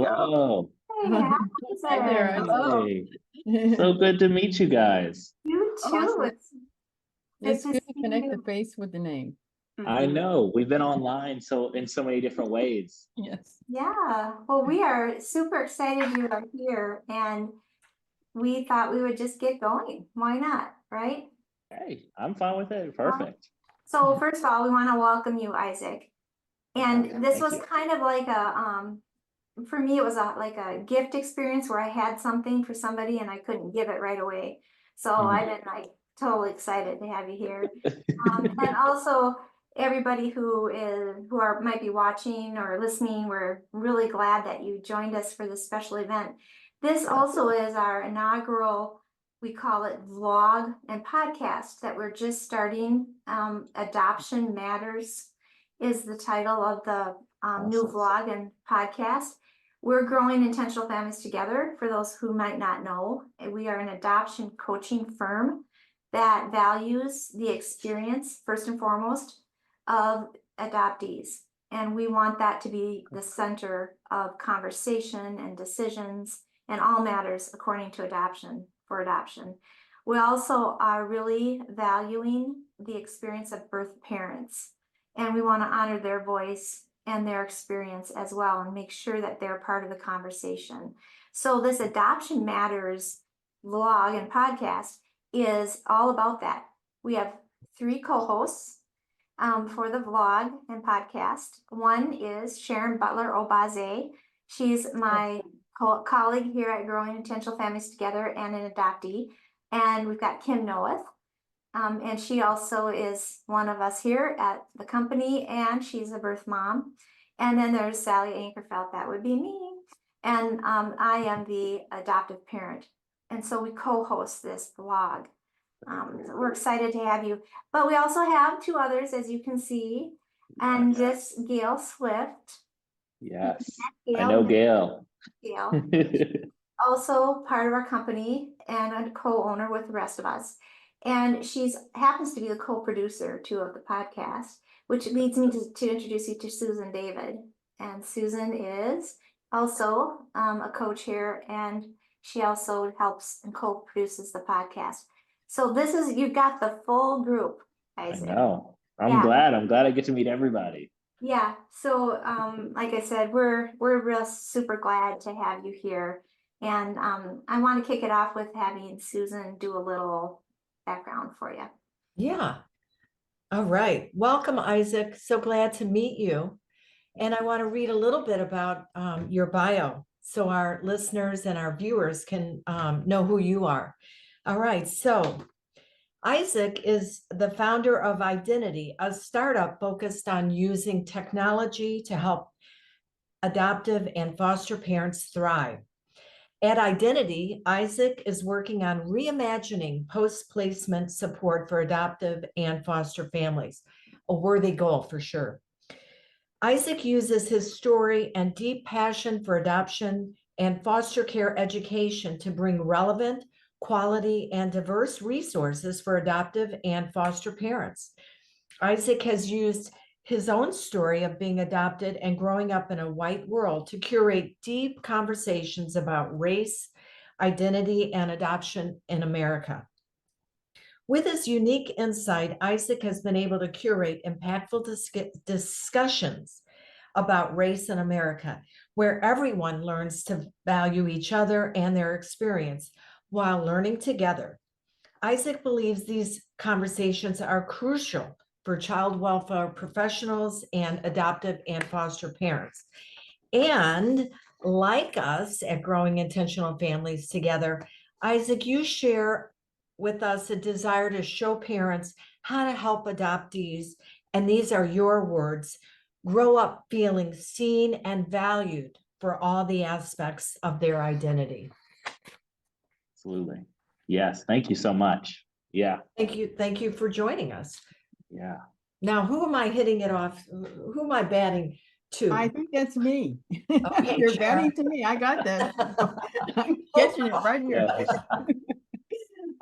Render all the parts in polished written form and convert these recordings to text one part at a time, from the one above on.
Hello. Hey, Hi there. Hello. Hey. So good to meet you guys. You too. Awesome. It's It's good to see connect you. the face with the name. I know we've been online in so many different ways. Yes. Yeah. Well, we are super excited you are here, and we thought we would just get going. Why not, right? Hey, I'm fine with it. Perfect. So first of all, we want to welcome you, Isaac. And this Thank was you. kind of like for me, it was like a gift experience where I had something for somebody and I couldn't give it right away. So I've been like totally excited to have you here. And also everybody who might be watching or listening, we're really glad that you joined us for this special event. This also is our inaugural, we call it vlog and podcast that we're just starting. Adoption Matters is the title of the new vlog and podcast. We're growing intentional families together. For those who might not know, we are an adoption coaching firm that values the experience, first and foremost, of adoptees. And we want that to be the center of conversation and decisions and all matters according to adoption. We also are really valuing the experience of birth parents, and we want to honor their voice and their experience as well and make sure that they're part of the conversation. So this Adoption Matters vlog and podcast is all about that. We have 3 co-hosts for the vlog and podcast. One is Sharon Butler Obaze. She's my colleague here at Growing Intentional Families Together and an adoptee. And we've got Kim Noeth. And she also is one of us here at the company, and she's a birth mom. And then there's Sally Ankerfeld, that would be me. And I am the adoptive parent. And so we co-host this vlog. So we're excited to have you. But we also have 2 others, as you can see. And this Gail Swift. Yes, I know Gail. Gail. Also part of our company and a co-owner with the rest of us. And she's happens to be the co-producer too of the podcast, which leads me to introduce you to Susan David. And Susan is also a co-chair, and she also helps and co-produces the podcast. So you've got the full group, Isaac. I know. I'm glad I get to meet everybody. Yeah. So like I said, we're real super glad to have you here. And I want to kick it off with having Susan do a little background for you. Yeah. All right. Welcome, Isaac. So glad to meet you. And I want to read a little bit about your bio so our listeners and our viewers can know who you are. All right. So Isaac is the founder of Identity, a startup focused on using technology to help adoptive and foster parents thrive. At Identity, Isaac is working on reimagining post-placement support for adoptive and foster families, a worthy goal for sure. Isaac uses his story and deep passion for adoption and foster care education to bring relevant, quality, and diverse resources for adoptive and foster parents. Isaac has used his own story of being adopted and growing up in a white world to curate deep conversations about race, identity, and adoption in America. With his unique insight, Isaac has been able to curate impactful discussions about race in America, where everyone learns to value each other and their experience while learning together. Isaac believes these conversations are crucial for child welfare professionals and adoptive and foster parents. And like us at Growing Intentional Families Together, Isaac, you share with us a desire to show parents how to help adoptees, and these are your words, grow up feeling seen and valued for all the aspects of their identity. Absolutely. Yes. Thank you so much. Yeah. Thank you for joining us. Yeah. Now, who am I hitting it off? Who am I batting to? I think that's me. Okay, You're Sharon. batting to me. I got that. I'm catching it right here. Yes.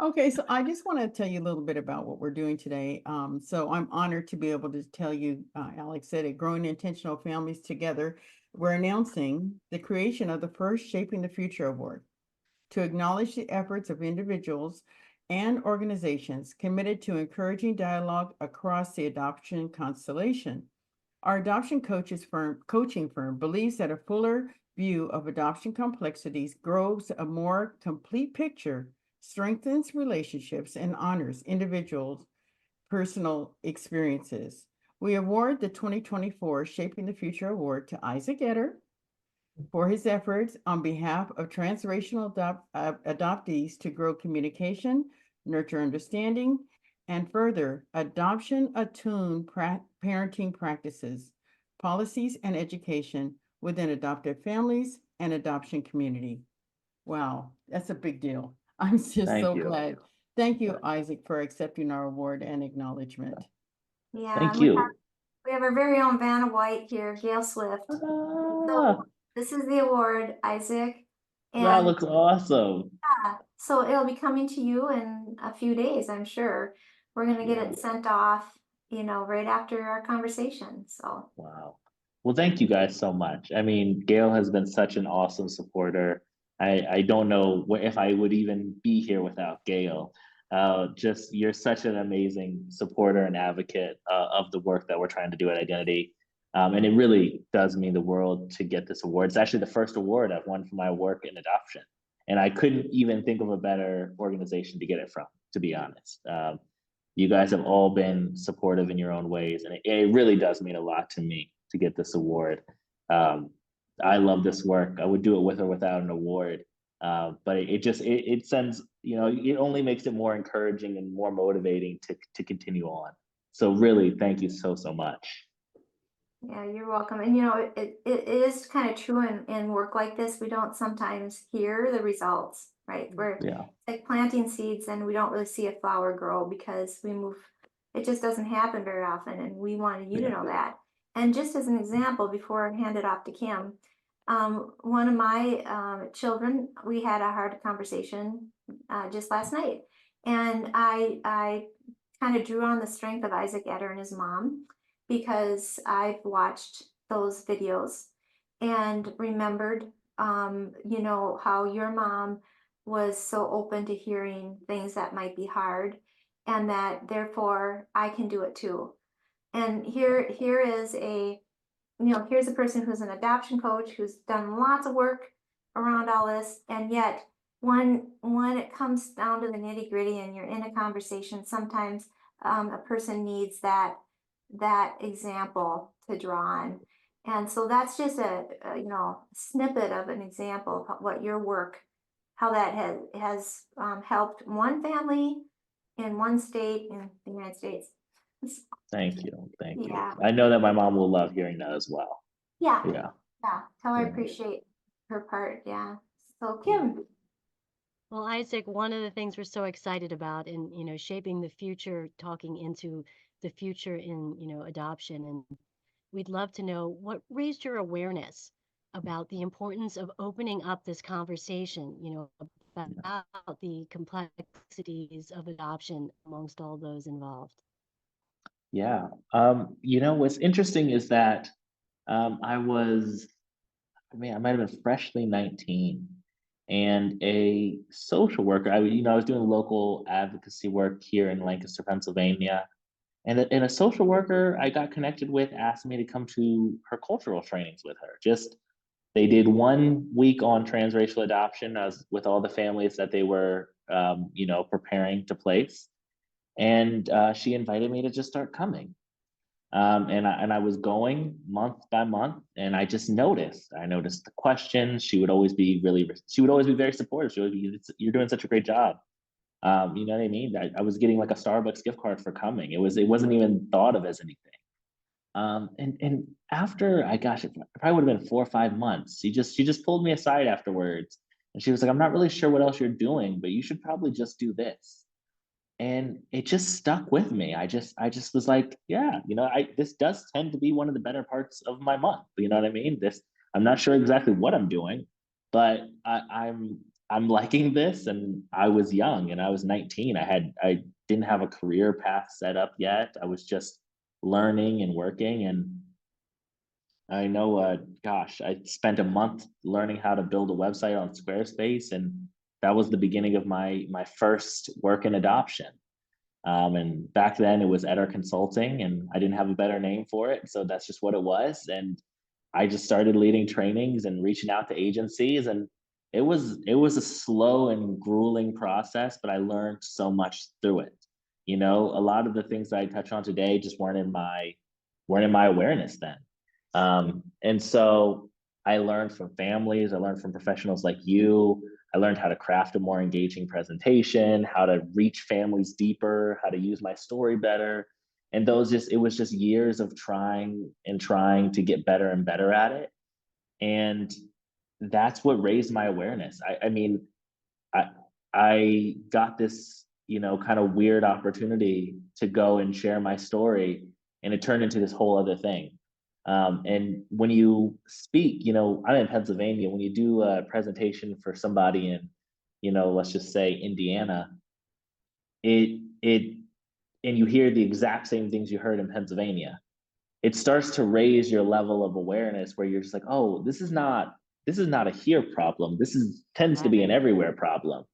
Okay, so I just want to tell you a little bit about what we're doing today. So I'm honored to be able to tell you, Alex said it, Growing Intentional Families Together. We're announcing the creation of the first Shaping the Future Award to acknowledge the efforts of individuals and organizations committed to encouraging dialogue across the adoption constellation. Our adoption coaching firm believes that a fuller view of adoption complexities grows a more complete picture, strengthens relationships, and honors individuals' personal experiences. We award the 2024 Shaping the Future Award to Isaac Etter for his efforts on behalf of transracial adoptees to grow communication, nurture understanding, and further adoption-attuned parenting practices, policies, and education within adoptive families and adoption community. Wow, that's a big deal. I'm just Thank so you. glad. Thank you, Isaac, for accepting our award and acknowledgement. Yeah, Thank and you. we have our very own Vanna White here, Gail Swift. Ah, This is the award, Isaac. that And looks awesome. yeah, so it'll be coming to you in a few days, I'm sure. We're gonna get it sent off, right after our conversation, so. Wow. Well, thank you guys so much. I mean, Gail has been such an awesome supporter. I don't know if I would even be here without Gail. Just you're such an amazing supporter and advocate of the work that we're trying to do at Identity. And it really does mean the world to get this award. It's actually the first award I've won for my work in adoption. And I couldn't even think of a better organization to get it from, to be honest. You guys have all been supportive in your own ways, and it really does mean a lot to me to get this award. I love this work. I would do it with or without an award, but it sends, it only makes it more encouraging and more motivating to continue on. So really, thank you so much. Yeah, you're welcome. And it is kind of true in work like this, we don't sometimes hear the results, right? We're Yeah, like planting seeds and we don't really see a flower grow because it just doesn't happen very often. And we wanted you to know that. And just as an example, before I hand it off to Kim, one of my children, we had a hard conversation just last night. And I kind of drew on the strength of Isaac Etter and his mom, because I've watched those videos and remembered, how your mom was so open to hearing things that might be hard, and that therefore I can do it too. And here's a person who's an adoption coach who's done lots of work around all this, and yet when it comes down to the nitty gritty and you're in a conversation, sometimes a person needs that example to draw on. And so that's just a snippet of an example of what your work, how that has helped one family in one state in the United States. thank you. Yeah. I know that my mom will love hearing that as well. Yeah. Yeah. So I Yeah. appreciate her part. Yeah. So Kim. Well, Isaac, one of the things we're so excited about in, shaping the future, talking into the future in, adoption, and we'd love to know what raised your awareness about the importance of opening up this conversation, about the complexities of adoption amongst all those involved. Yeah. What's interesting is that I might have been freshly 19, and a social worker, I was doing local advocacy work here in Lancaster, Pennsylvania. And a social worker I got connected with asked me to come to her cultural trainings with her. They did 1 week on transracial adoption as with all the families that they were, preparing to place. And she invited me to just start coming. And I was going month by month, and I noticed the questions. She would always be very supportive. She would be, "You're doing such a great job." You know what I mean? I was getting like a Starbucks gift card for coming. It wasn't even thought of as anything. And after it probably would have been 4 or 5 months. She just pulled me aside afterwards, and she was like, "I'm not really sure what else you're doing, but you should probably just do this." And it just stuck with me. I just was like, yeah, this does tend to be one of the better parts of my month. You know what I mean? I'm not sure exactly what I'm doing, but I'm liking this, and I was young and I was 19. I didn't have a career path set up yet. I was just learning and working, and I know, gosh, I spent a month learning how to build a website on Squarespace, and that was the beginning of my first work in adoption. And back then it was Etter Consulting, and I didn't have a better name for it, so that's just what it was. And I just started leading trainings and reaching out to agencies, and it was a slow and grueling process, but I learned so much through it. You know, a lot of the things that I touch on today just weren't in my awareness then. And so I learned from families, I learned from professionals like you. I learned how to craft a more engaging presentation, how to reach families deeper, how to use my story better. And it was just years of trying and trying to get better and better at it. And that's what raised my awareness. I mean, I I got this, kind of weird opportunity to go and share my story, and it turned into this whole other thing. And when you speak, I'm in Pennsylvania. When you do a presentation for somebody in, let's just say Indiana, it and you hear the exact same things you heard in Pennsylvania, it starts to raise your level of awareness where you're just like, oh, this is not a here problem. Tends to be an Right. everywhere problem.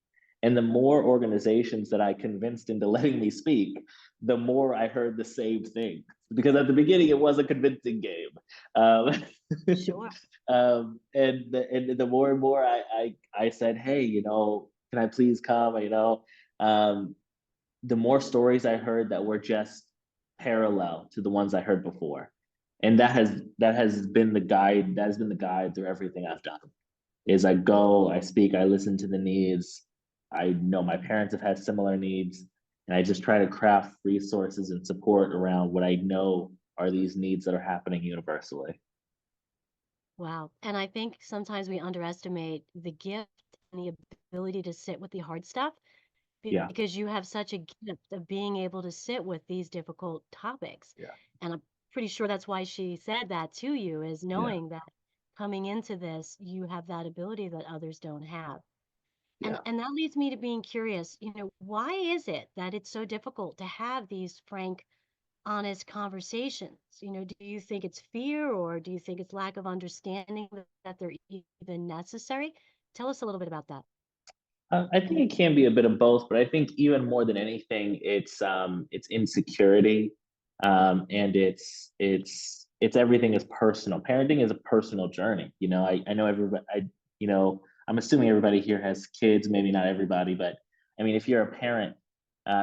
And the more organizations that I convinced into letting me speak, the more I heard the same thing. Because at the beginning, it was a convincing game. Um, Sure. and the more and more I said, hey, can I please come? Um, the more stories I heard that were just parallel to the ones I heard before. And that has been the guide through everything I've done. Is I go, I speak, I listen to the needs. I know my parents have had similar needs, and I just try to craft resources and support around what I know are these needs that are happening universally. Wow. And I think sometimes we underestimate the gift and the ability to sit with the hard stuff Yeah, because you have such a gift of being able to sit with these difficult topics. yeah, And I'm pretty sure that's why she said that to you, is yeah, knowing that coming into this, you have that ability that others don't have. And yeah. and that leads me to being curious, why is it that it's so difficult to have these frank, honest conversations? Do you think it's fear, or do you think it's lack of understanding that they're even necessary? Tell us a little bit about that. I think it can be a bit of both, but I think even more than anything, it's insecurity, and it's everything is personal. Parenting is a personal journey. I know everybody. I'm assuming everybody here has kids. Maybe not everybody, but I mean, if you're a parent,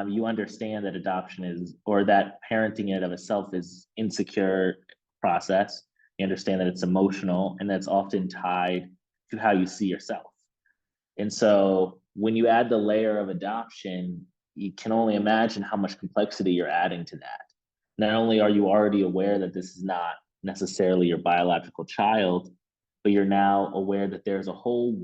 you understand that adoption is, or that parenting in and of itself is insecure process. You understand that it's emotional, and that's often tied to how you see yourself. And so when you add the layer of adoption, you can only imagine how much complexity you're adding to that. Not only are you already aware that this is not necessarily your biological child, but you're now aware that there's a whole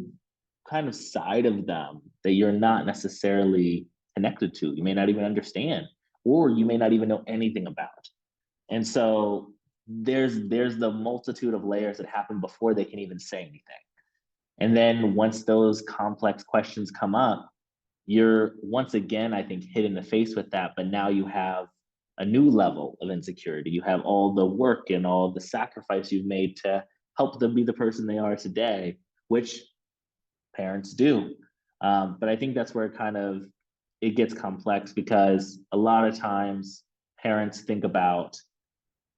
kind of side of them that you're not necessarily connected to. You may not even understand, or you may not even know anything about. And so there's the multitude of layers that happen before they can even say anything. And then once those complex questions come up, you're once again, I think, hit in the face with that. But now you have a new level of insecurity. You have all the work and all the sacrifice you've made to help them be the person they are today, which parents do. But I think that's where it gets complex, because a lot of times parents think about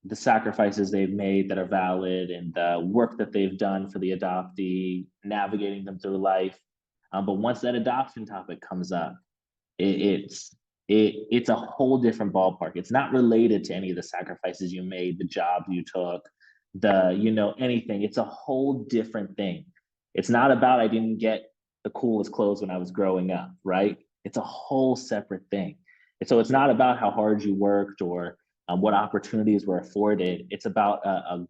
the sacrifices they've made that are valid, and the work that they've done for the adoptee, navigating them through life. But once that adoption topic comes up, it's a whole different ballpark. It's not related to any of the sacrifices you made, the jobs you took, anything. It's a whole different thing. It's not about, I didn't get the coolest clothes when I was growing up, right? It's a whole separate thing. And so it's not about how hard you worked, or what opportunities were afforded. It's about a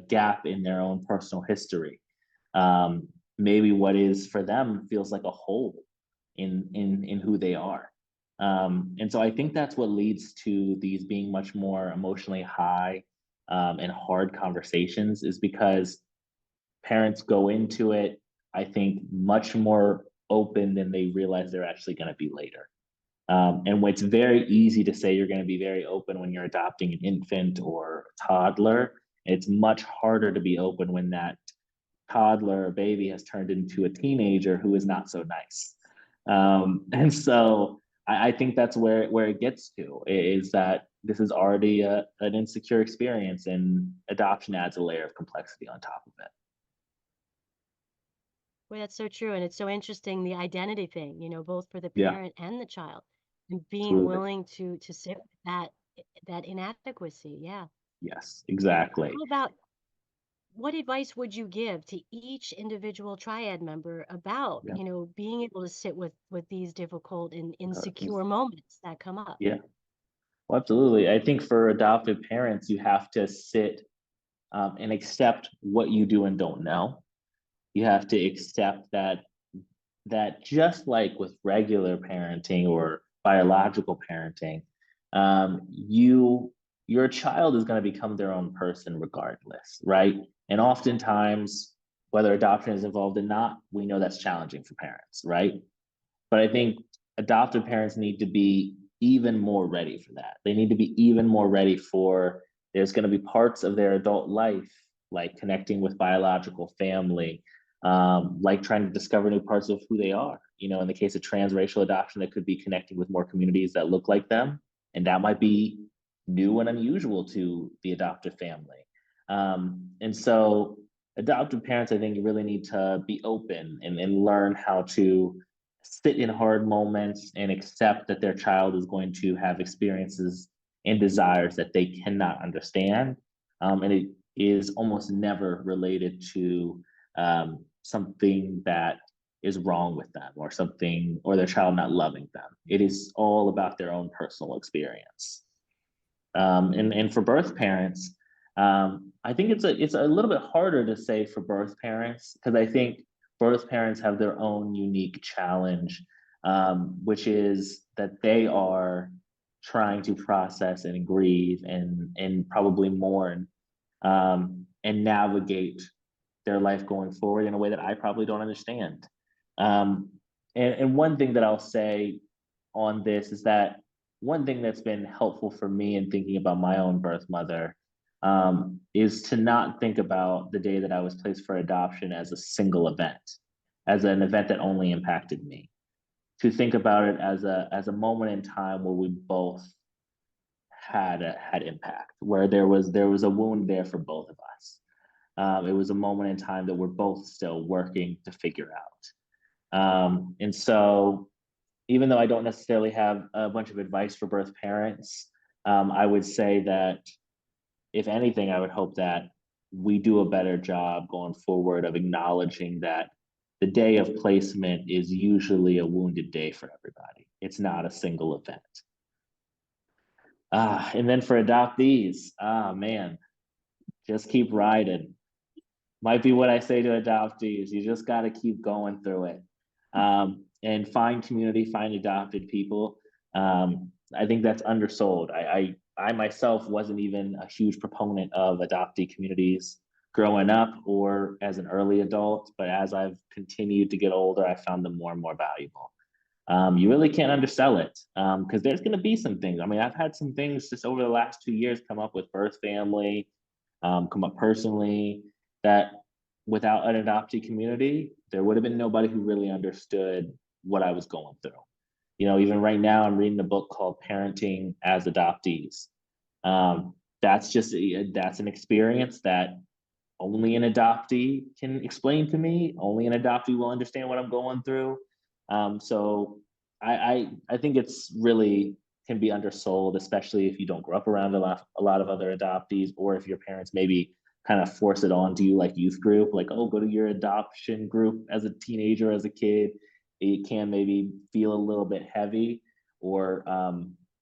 gap in their own personal history. Maybe what is for them feels like a hole in who they are. And so I think that's what leads to these being much more emotionally high, and hard conversations, is because parents go into it I think, much more open than they realize they're actually going to be later. And it's very easy to say you're going to be very open when you're adopting an infant or a toddler. It's much harder to be open when that toddler or baby has turned into a teenager who is not so nice. And so I think that's where it gets to, is that this is already an insecure experience, and adoption adds a layer of complexity on top of it. Well, that's so true. And it's so interesting, the identity thing, both for the Yeah, parent and the child, and being absolutely. willing to sit with that inadequacy. Yeah. Yes, And exactly. how about, what advice would you give to each individual triad member about, Yeah. being able to sit with these difficult and Mm, insecure moments that come up? yeah, well, absolutely. I think for adoptive parents, you have to sit and accept what you do and don't know. You have to accept that just like with regular parenting or biological parenting, your child is going to become their own person regardless, right? And oftentimes, whether adoption is involved or not, we know that's challenging for parents, right? But I think adoptive parents need to be even more ready for that. They need to be even more ready for, there's going to be parts of their adult life, like connecting with biological family, like trying to discover new parts of who they are. In the case of transracial adoption, that could be connecting with more communities that look like them. And that might be new and unusual to the adoptive family. And so adoptive parents, I think, you really need to be open and learn how to sit in hard moments and accept that their child is going to have experiences and desires that they cannot understand. And it is almost never related to something that is wrong with them, or something, or their child not loving them. It is all about their own personal experience. And for birth parents, I think it's a little bit harder to say for birth parents, because I think birth parents have their own unique challenge, which is that they are trying to process and grieve and probably mourn, and navigate their life going forward in a way that I probably don't understand. Um, and one thing that I'll say on this is that one thing that's been helpful for me in thinking about my own birth mother, is to not think about the day that I was placed for adoption as a single event, as an event that only impacted me. To think about it as a moment in time where we both had impact, where there was a wound there for both of us. It was a moment in time that we're both still working to figure out. And so, even though I don't necessarily have a bunch of advice for birth parents, I would say that, if anything, I would hope that we do a better job going forward of acknowledging that the day of placement is usually a wounded day for everybody. It's not a single event. And then for adoptees, man, just keep riding. Might be what I say to adoptees. You just got to keep going through it, and find community, find adopted people. I think that's undersold. I myself wasn't even a huge proponent of adoptee communities growing up or as an early adult, but as I've continued to get older, I found them more and more valuable. You really can't undersell it, because there's going to be some things. I mean, I've had some things just over the last 2 years come up with birth family, come up personally, that without an adoptee community, there would have been nobody who really understood what I was going through. Even right now, I'm reading a book called Parenting as Adoptees. That's an experience that only an adoptee can explain to me. Only an adoptee will understand what I'm going through. So I think it's really can be undersold, especially if you don't grow up around a lot of other adoptees, or if your parents maybe kind of force it onto you, like youth group, like, oh, go to your adoption group as a teenager, as a kid. It can maybe feel a little bit heavy, or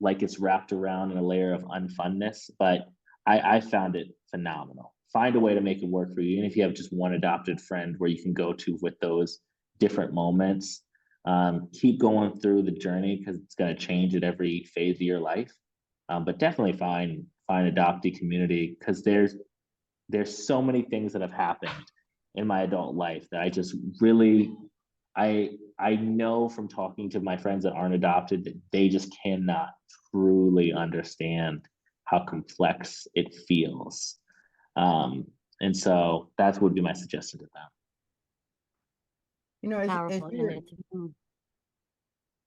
like it's wrapped around in a layer of unfunness. But I found it phenomenal. Find a way to make it work for you. And if you have just one adopted friend where you can go to with those different moments, keep going through the journey, because it's going to change at every phase of your life. But definitely find adoptee community, because there's so many things that have happened in my adult life that I just really, I know from talking to my friends that aren't adopted that they just cannot truly understand how complex it feels. And so that would be my suggestion to them. You know, as Powerful. you And were, it's,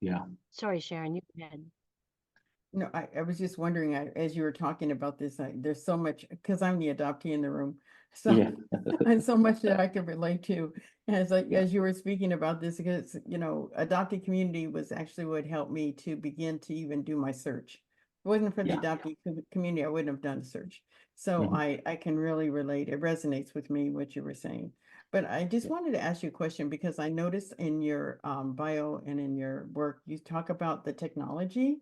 Yeah. sorry, Sharon, you go ahead. no, I was just wondering, as you were talking about this, there's so much, because I'm the adoptee in the room. So, Yeah. and so much that I can relate to Yeah. as you were speaking about this, because, you know, adoptee community was actually what helped me to begin to even do my search. If it wasn't for the Yeah. adoptee community, I wouldn't have done a search. So Mhm. I can really relate. It resonates with me, what you were saying. But I just Yeah. wanted to ask you a question because I noticed in your bio and in your work, you talk about the technology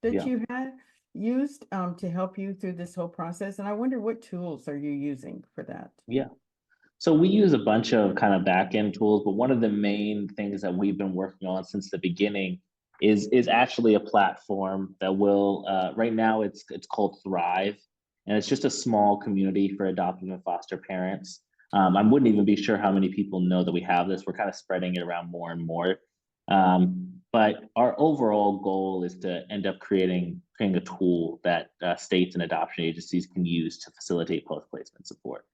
that Yeah. you had used to help you through this whole process. And I wonder what tools are you using for that? Yeah. So we use a bunch of kind of back end tools, but one of the main things that we've been working on since the beginning is actually a platform that will right now it's called Thrive, and it's just a small community for adoptive and foster parents. I wouldn't even be sure how many people know that we have this. We're kind of spreading it around more and more. But our overall goal is to end up creating a tool that states and adoption agencies can use to facilitate post placement support.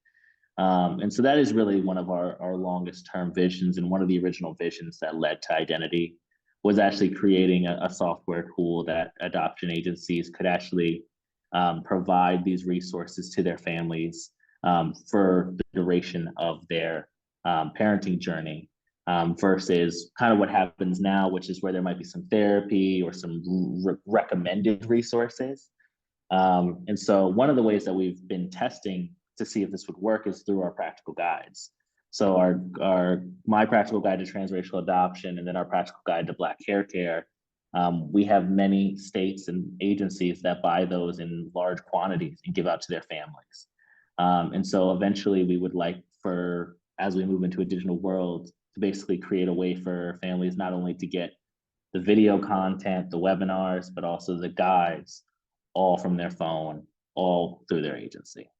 And so that is really one of our longest term visions. And one of the original visions that led to Identity was actually creating a software tool that adoption agencies could actually provide these resources to their families for the duration of their parenting journey versus kind of what happens now, which is where there might be some therapy or some recommended resources. And so one of the ways that we've been testing to see if this would work is through our practical guides. So our my practical guide to transracial adoption and then our practical guide to Black hair care. We have many states and agencies that buy those in large quantities and give out to their families. And so eventually we would like for, as we move into a digital world, to basically create a way for families not only to get the video content, the webinars, but also the guides all from their phone, all through their agency.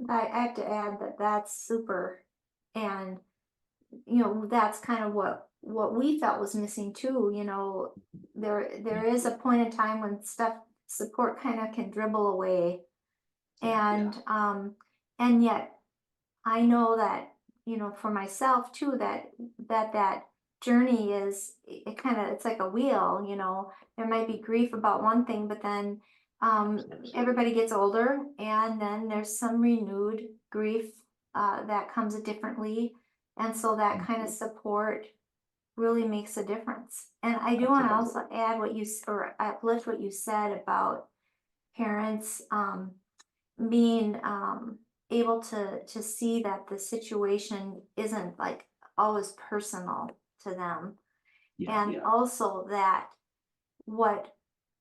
I have to add that that's super. And, that's kind of what we felt was missing too, there is a point in time when support kind of can dribble away. And yet I know that, for myself too, that journey is, it kind of, it's like a wheel, there might be grief about one thing, but then everybody gets older and then there's some renewed grief that comes differently. And so that kind of support really makes a difference. And I do want to also add or uplift what you said about parents being able to see that the situation isn't like always personal to them. And also that what,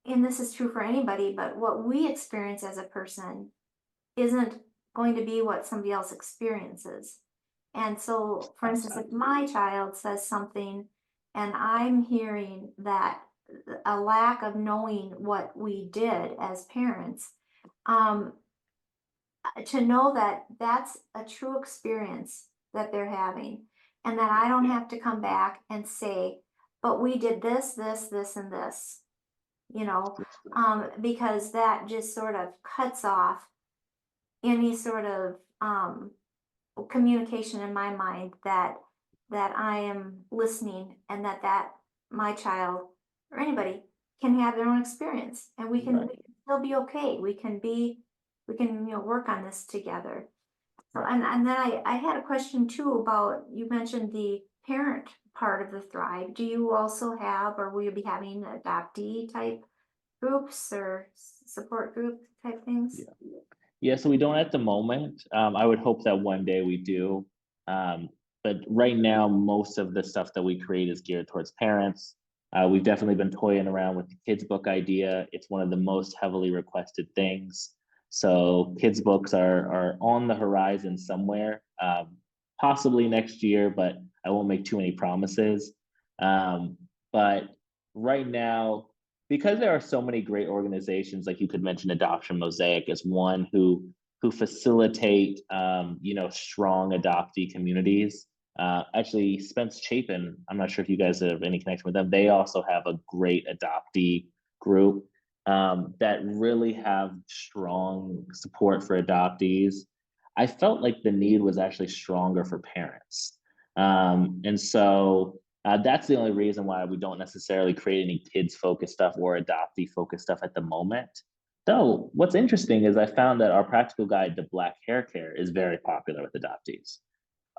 and this is true for anybody, but what we experience as a person isn't going to be what somebody else experiences. And so, for instance, if my child says something and I'm hearing that a lack of knowing what we did as parents, to know that that's a true experience that they're having, and that I don't have to come back and say, but we did this, this, this, and this, because that just sort of cuts off any sort of communication in my mind that I am listening, and that my child or anybody can have their own experience, and we can still be okay. We can work on this together. So, and then I had a question too about, you mentioned the parent part of the Thrive. Do you also have, or will you be having adoptee type groups or support group type things? Yeah, so we don't at the moment. I would hope that one day we do. But right now, most of the stuff that we create is geared towards parents. We've definitely been toying around with the kids book idea. It's one of the most heavily requested things. So kids books are on the horizon somewhere, possibly next year, but I won't make too many promises. But right now, because there are so many great organizations, like you could mention Adoption Mosaic as one who who facilitate, strong adoptee communities. Actually, Spence Chapin, I'm not sure if you guys have any connection with them. They also have a great adoptee group that really have strong support for adoptees. I felt like the need was actually stronger for parents. And so that's the only reason why we don't necessarily create any kids focused stuff or adoptee focused stuff at the moment. Though, what's interesting is I found that our practical guide to Black hair care is very popular with adoptees.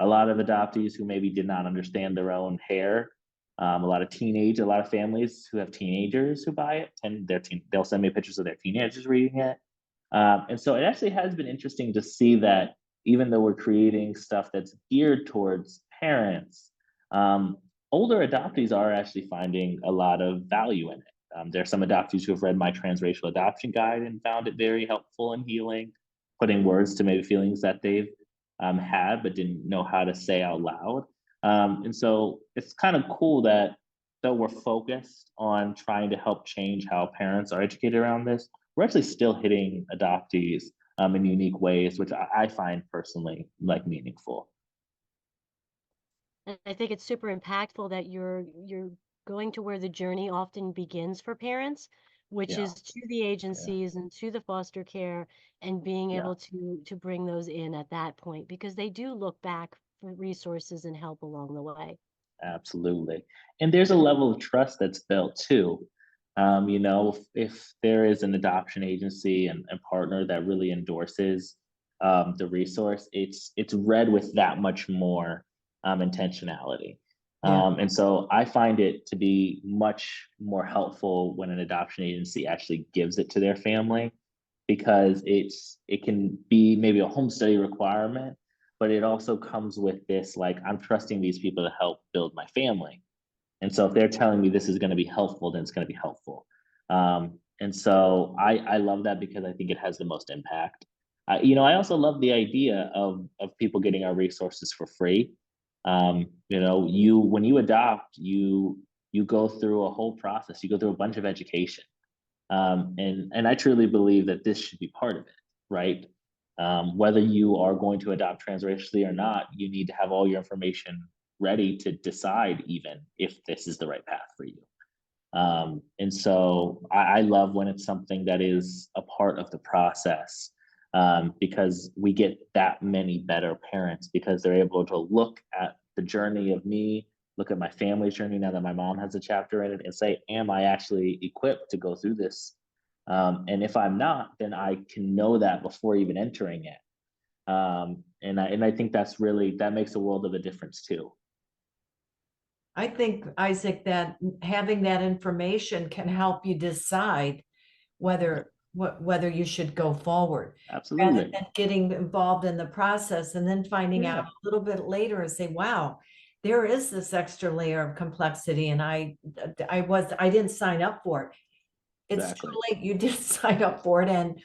A lot of adoptees who maybe did not understand their own hair, a lot of families who have teenagers who buy it, and they'll send me pictures of their teenagers reading it. And so it actually has been interesting to see that even though we're creating stuff that's geared towards parents, um, older adoptees are actually finding a lot of value in it. There are some adoptees who have read my Transracial Adoption Guide and found it very helpful and healing, putting words to maybe feelings that they've had but didn't know how to say out loud. And so it's kind of cool that though we're focused on trying to help change how parents are educated around this, we're actually still hitting adoptees in unique ways, which I find personally like meaningful. And I think it's super impactful that you're going to where the journey often begins for parents, which Yeah, is to the yeah, agencies and to the foster care, and being yeah. able to bring those in at that point because they do look back for resources and help along the way. Absolutely. And there's a level of trust that's built too. If there is an adoption agency and partner that really endorses the resource, it's read with that much more intentionality. Yeah. And so I find it to be much more helpful when an adoption agency actually gives it to their family because it can be maybe a home study requirement, but it also comes with this like I'm trusting these people to help build my family. And so if they're telling me this is going to be helpful, then it's going to be helpful. And so I love that because I think it has the most impact. I also love the idea of people getting our resources for free. You when you adopt, you go through a whole process. You go through a bunch of education, and I truly believe that this should be part of it, right? Whether you are going to adopt transracially or not, you need to have all your information ready to decide even if this is the right path for you. And so I love when it's something that is a part of the process because we get that many better parents because they're able to look at the journey of me, look at my family's journey now that my mom has a chapter in it, and say, am I actually equipped to go through this? And if I'm not, then I can know that before even entering it. And I think that makes a world of a difference too. I think, Isaac, that having that information can help you decide whether you should go forward rather Absolutely. than getting involved in the process and then finding out Yeah. a little bit later and say, wow, there is this extra layer of complexity and I didn't sign up for it. It's too Exactly. late. You did sign up for it and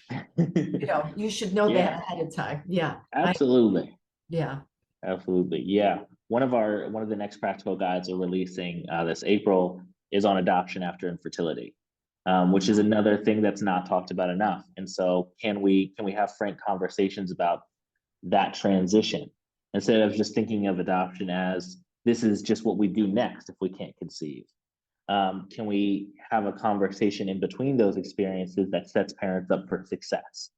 you should know that Yeah. ahead of time. Yeah. Absolutely. Yeah. Absolutely. Yeah. One of the next practical guides we're releasing this April is on adoption after infertility, which is another thing that's not talked about enough. And so can we have frank conversations about that transition instead of just thinking of adoption as this is just what we do next if we can't conceive? Can we have a conversation in between those experiences that sets parents up for success?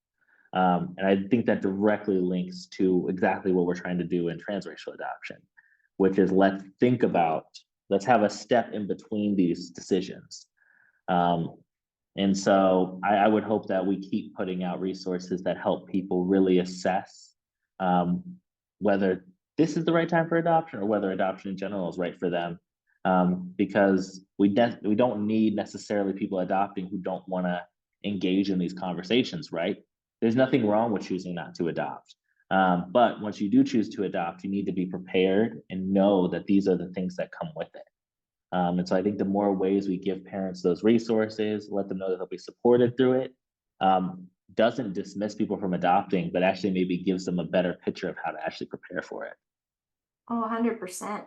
And I think that directly links to exactly what we're trying to do in transracial adoption, which is let's have a step in between these decisions. Um, and so I would hope that we keep putting out resources that help people really assess um, whether this is the right time for adoption or whether adoption in general is right for them. Because we don't need necessarily people adopting who don't want to engage in these conversations, right? There's nothing wrong with choosing not to adopt. But once you do choose to adopt, you need to be prepared and know that these are the things that come with it. And so I think the more ways we give parents those resources, let them know that they'll be supported through it, doesn't dismiss people from adopting, but actually maybe gives them a better picture of how to actually prepare for it. Oh, 100%.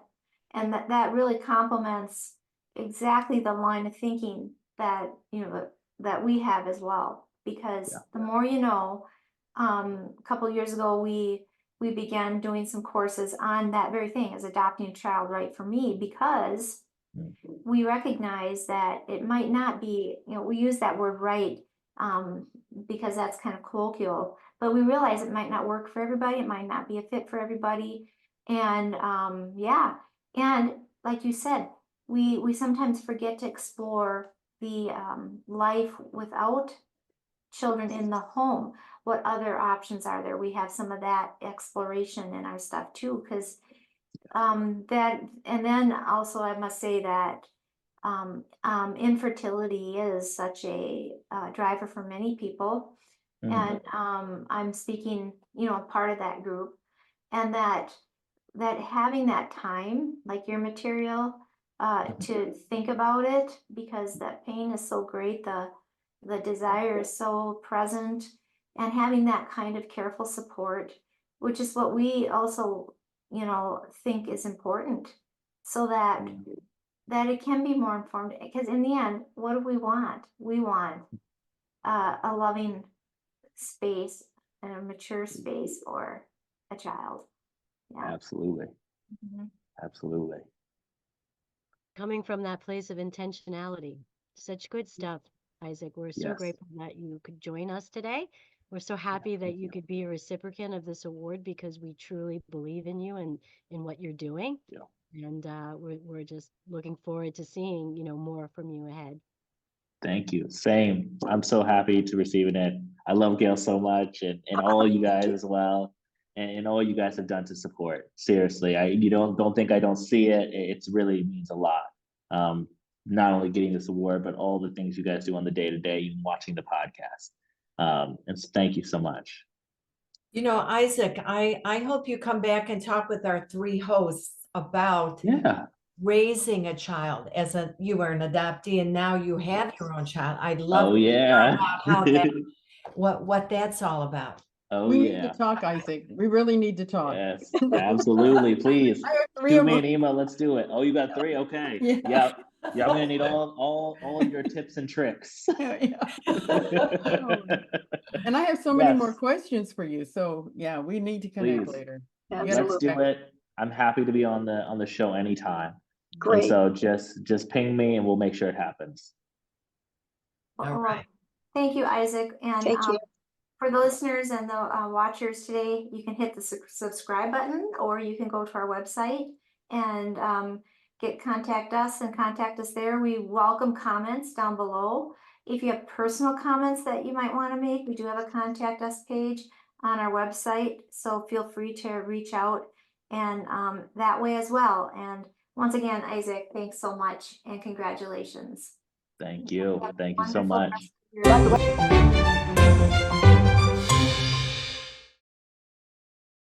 And that really complements exactly the line of thinking that, that we have as well. Because Yeah. the more you know, a couple years ago, we began doing some courses on that very thing, as adopting a child right for me, because we recognize that it might not be, we use that word right because that's kind of colloquial, but we realize it might not work for everybody. It might not be a fit for everybody. And yeah, and like you said, we sometimes forget to explore the life without children in the home. What other options are there? We have some of that exploration in our stuff too, because that, and then also I must say that infertility is such a driver for many people. And I'm speaking, part of that group, and that having that time, like your material, to think about it, because that pain is so great, the desire is so present, and having that kind of careful support, which is what we also, think is important, so that it can be more informed. Because in the end, what do we want? We want a loving space and a mature space for a child. Yeah. Absolutely. Mhm. Absolutely. Coming from that place of intentionality. Such good stuff, Isaac. We're so Yes. grateful that you could join us today. We're so happy that you could be a recipient of this award, because we truly believe in you and in what you're doing. Yeah. And we're just looking forward to seeing, more from you ahead. Thank you. Same. I'm so happy to receiving it. I love Gail so much, and all you guys as well, and all you guys have done to support. Seriously, you don't think I don't see it. It's really means a lot. Not only getting this award, but all the things you guys do on the day to day, even watching the podcast. And so thank you so much. Isaac, I hope you come back and talk with our 3 hosts about Yeah. raising a child you were an adoptee and now you have your own child. I'd love Oh to hear yeah. about how what that's all about. Oh We need to yeah. talk, Isaac. We really need to talk. Yes, absolutely. Please I have 3 shoot of me them. an email. Let's do it. Oh, you got 3? Okay. Yeah. Yep. Yeah, I'm gonna need all your tips and tricks. Yeah. And I have so many more Yes, questions for you. So yeah, we need to connect please. later. Let's do it. I'm happy to be on the show anytime. And Great. so just ping me and we'll make sure it happens. All Well, right. thank you, Isaac. And Thank you. for the listeners and the watchers today, you can hit the subscribe button, or you can go to our website and contact us there. We welcome comments down below. If you have personal comments that you might want to make, we do have a contact us page on our website, so feel free to reach out and that way as well. And once again, Isaac, thanks so much and congratulations. Thank you. Thank you so Wonderful much. rest of your-